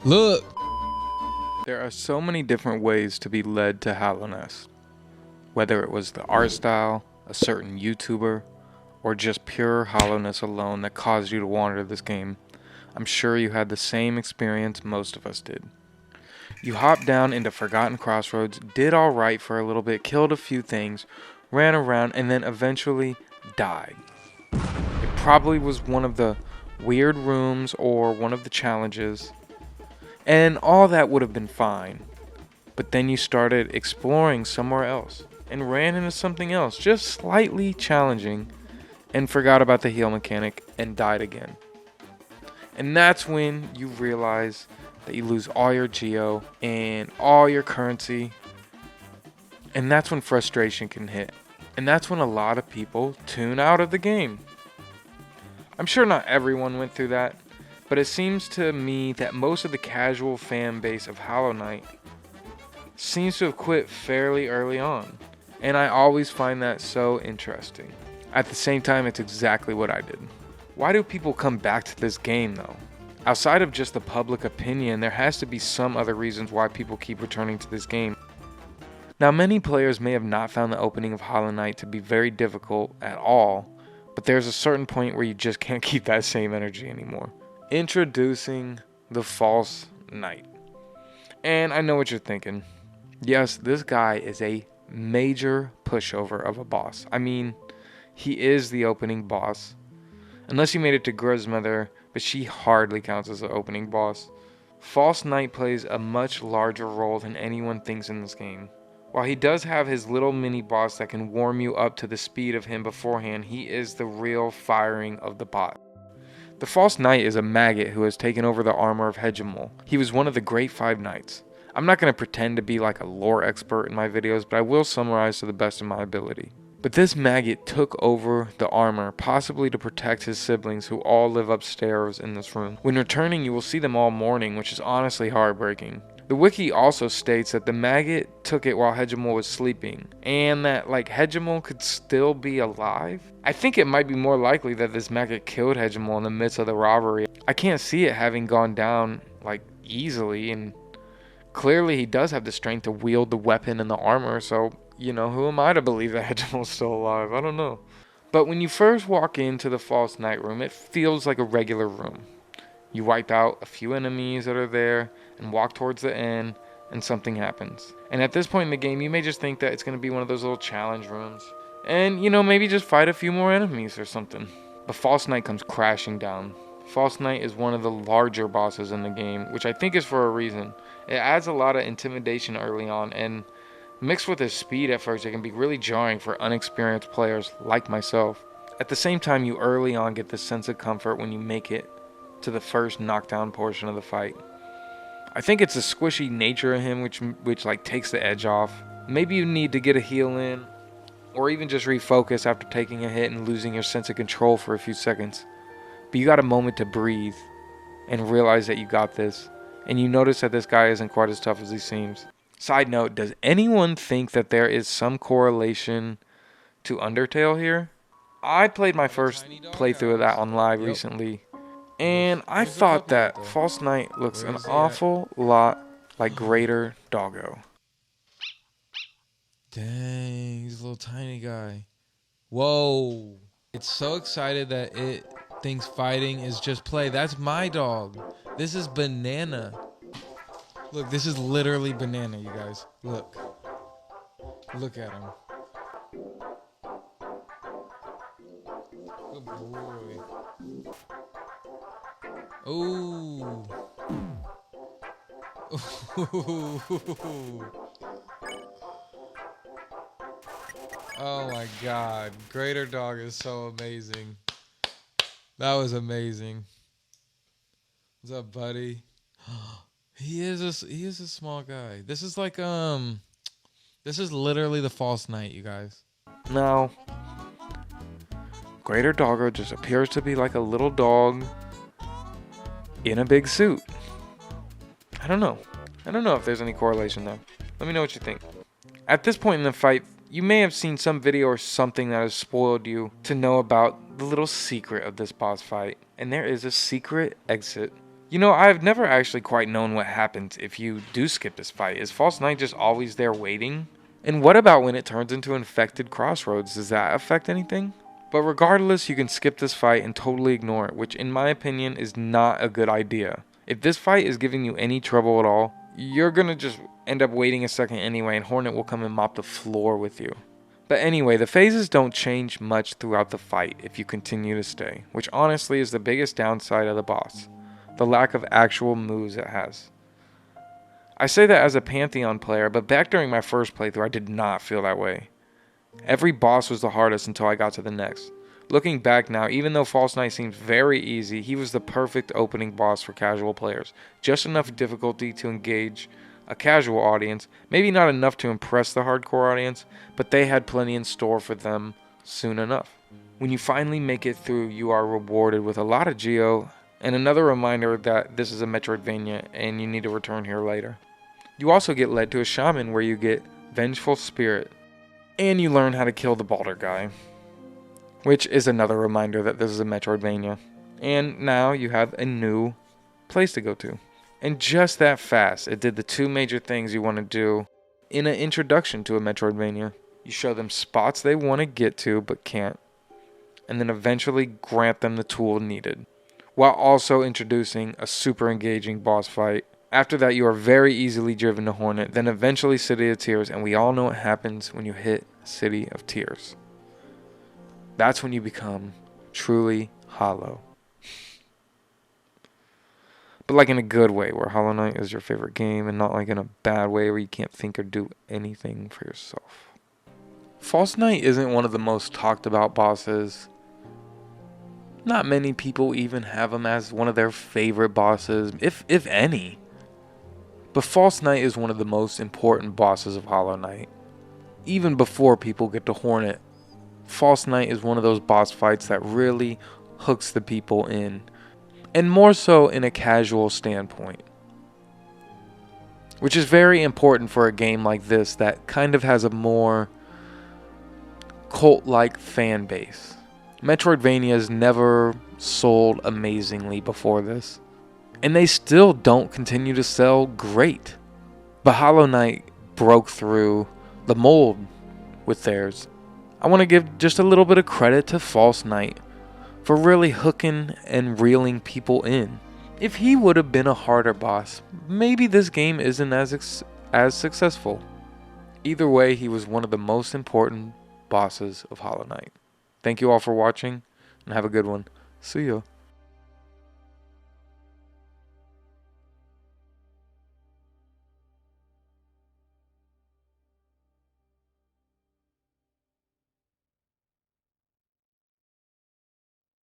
Look. There are so many different ways to be led to Hallownest. Whether it was the art style, a certain YouTuber, or just pure hollowness alone that caused you to wander this game, I'm sure you had the same experience most of us did. You hopped down into Forgotten Crossroads, did alright for a little bit, killed a few things, ran around, and then eventually died. It probably was one of the weird rooms or one of the challenges, and all that would have been fine. But then you started exploring somewhere else and ran into something else, just slightly challenging, and forgot about the heal mechanic and died again. And that's when you realize that you lose all your geo and all your currency. And that's when frustration can hit. And that's when a lot of people tune out of the game. I'm sure not everyone went through that, but it seems to me that most of the casual fan base of Hollow Knight seems to have quit fairly early on. And I always find that so interesting. At the same time, it's exactly what I did. Why do people come back to this game though? Outside of just the public opinion, there has to be some other reasons why people keep returning to this game. Now, many players may have not found the opening of Hollow Knight to be very difficult at all, but there's a certain point where you just can't keep that same energy anymore. Introducing the False Knight. And I know what you're thinking. Yes, this guy is a major pushover of a boss. I mean, he is the opening boss. Unless you made it to Grandmother, but she hardly counts as the opening boss. False Knight plays a much larger role than anyone thinks in this game. While he does have his little mini boss that can warm you up to the speed of him beforehand, he is the real firing of the bot. The False Knight is a maggot who has taken over the armor of Hegemol. He was one of the Great Five Knights. I'm not going to pretend to be like a lore expert in my videos, but I will summarize to the best of my ability. But this maggot took over the armor, possibly to protect his siblings who all live upstairs in this room. When returning, you will see them all mourning, which is honestly heartbreaking. The wiki also states that the maggot took it while Hegemol was sleeping, and that Hegemol could still be alive. I think it might be more likely that this maggot killed Hegemol in the midst of the robbery. I can't see it having gone down easily, and clearly he does have the strength to wield the weapon and the armor, so who am I to believe that Hegemol's still alive? I don't know. But when you first walk into the False Knight room, it feels like a regular room. You wipe out a few enemies that are there and walk towards the end, and something happens. And at this point in the game, you may just think that it's going to be one of those little challenge rooms. And, maybe just fight a few more enemies or something. But False Knight comes crashing down. False Knight is one of the larger bosses in the game, which I think is for a reason. It adds a lot of intimidation early on, and mixed with his speed at first, it can be really jarring for unexperienced players like myself. At the same time, you early on get this sense of comfort when you make it to the first knockdown portion of the fight. I think it's the squishy nature of him which takes the edge off. Maybe you need to get a heal in, or even just refocus after taking a hit and losing your sense of control for a few seconds. But you got a moment to breathe and realize that you got this, and you notice that this guy isn't quite as tough as he seems. Side note, does anyone think that there is some correlation to Undertale here? I played my first playthrough of that on live recently, and I thought that False Knight looks an awful lot like Greater Doggo. Dang, he's a little tiny guy. Whoa. It's so excited that it thinks fighting is just play. That's my dog. This is Banana. Look, this is literally Banana, you guys. Look. Look at him. Good boy. Ooh. Oh my god. Greater Dog is so amazing. That was amazing. What's up, buddy? He is a small guy. This is this is literally the False Knight, you guys. Now, Greater Doggo just appears to be like a little dog in a big suit. I don't know if there's any correlation there. Let me know what you think. At this point in the fight, you may have seen some video or something that has spoiled you to know about the little secret of this boss fight. And there is a secret exit You know, I've never actually quite known what happens if you do skip this fight. Is False Knight just always there waiting? And what about when it turns into Infected Crossroads? Does that affect anything? But regardless, you can skip this fight and totally ignore it, which in my opinion is not a good idea. If this fight is giving you any trouble at all, you're gonna just end up waiting a second anyway, and Hornet will come and mop the floor with you. But anyway, the phases don't change much throughout the fight if you continue to stay, which honestly is the biggest downside of the boss. The lack of actual moves it has. I say that as a Pantheon player, but back during my first playthrough I did not feel that way. Every boss was the hardest until I got to the next. Looking back now, even though False Knight seems very easy, he was the perfect opening boss for casual players. Just enough difficulty to engage a casual audience, maybe not enough to impress the hardcore audience, but they had plenty in store for them soon enough. When you finally make it through, you are rewarded with a lot of Geo, and another reminder that this is a Metroidvania and you need to return here later. You also get led to a shaman where you get Vengeful Spirit, and you learn how to kill the Balder guy, which is another reminder that this is a Metroidvania. And now you have a new place to go to. And just that fast, it did the two major things you want to do in an introduction to a Metroidvania. You show them spots they want to get to but can't, and then eventually grant them the tool needed, while also introducing a super engaging boss fight. After that, you are very easily driven to Hornet, then eventually City of Tears, and we all know what happens when you hit City of Tears. That's when you become truly hollow. But like in a good way, where Hollow Knight is your favorite game, and not like in a bad way where you can't think or do anything for yourself. False Knight isn't one of the most talked about bosses. Not many people even have him as one of their favorite bosses, if any. But False Knight is one of the most important bosses of Hollow Knight. Even before people get to Hornet, False Knight is one of those boss fights that really hooks the people in. And more so in a casual standpoint. Which is very important for a game like this that kind of has a more cult-like fan base. Metroidvanias never sold amazingly before this, and they still don't continue to sell great. But Hollow Knight broke through the mold with theirs. I want to give just a little bit of credit to False Knight for really hooking and reeling people in. If he would have been a harder boss, maybe this game isn't as successful. Either way, he was one of the most important bosses of Hollow Knight. Thank you all for watching, and have a good one. See ya.